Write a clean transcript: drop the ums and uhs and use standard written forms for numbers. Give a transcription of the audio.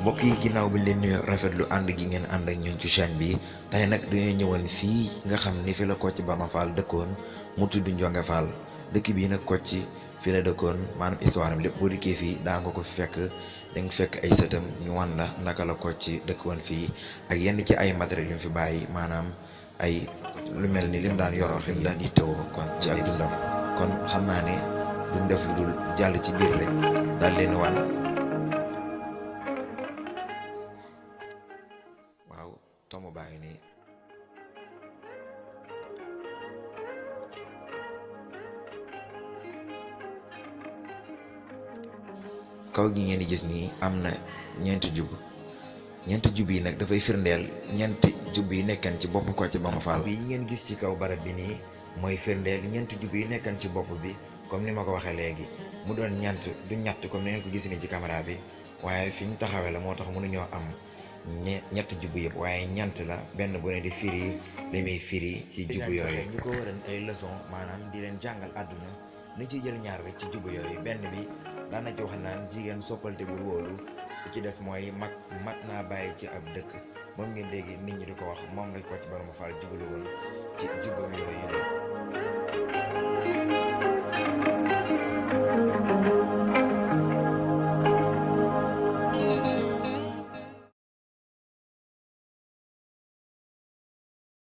mbokk yi ginnaaw bi leen nuyu rafetlu ànd gi ngeen ànd ak ñun ci chaîne bi tey nag dañuy ñëwoon fii nga xam ni fi la Kocc Barma Fall dëkkoon mu tudd Njonge Fall dëkk bii nag Kocc fi la dëkkoon maanaam histoire am lépp boo dikkee fii daa nga ko fi fekk da nga fekk ay sëtam ñu wan la naka la Kocc dëkkoon fii ak yenn ci ay matériels yu mu fi bàyyi maanaam ay lu mel ni lim daan yoroo lim daan yittewoo kon ci ay dundam kon xam naa ne duñ def lu dul jàll ci biir rek daal leen wan tomb baa ngi nii kaw gi ngeen di gis nii am na ñeenti jub yi nag dafay firndeel ñeenti jub yi nekkan ci bopp Kocc Barma Fall bi yi ngeen gis ci kaw barab bi nii mooy firndeel ñeenti jub yi nekkan ci bopp bi comme ni ma ko waxee léegi mu doon ñeent du ñett comme ni ngeen ko gis nii ci caméra bi waaye fi ñu taxawee la moo tax mënuñoo am ñett jubbu yëpp waaye ñant la benn bu ne di firi li muy firi ci jubbu yooyu ñu ko waran ay leçon maanaam di leen jàngal àdduna ni ci jël ñaar rek ci jubbu yooyu benn bi daana ci wax naan jigéen soppalte bu wóolu li ci des mooy mag mat naa bàyyi ci ab dëkk moom ngeen dégg nit ñi di ko wax moom la Kocc Barma Fall jubalu woon ci jubbu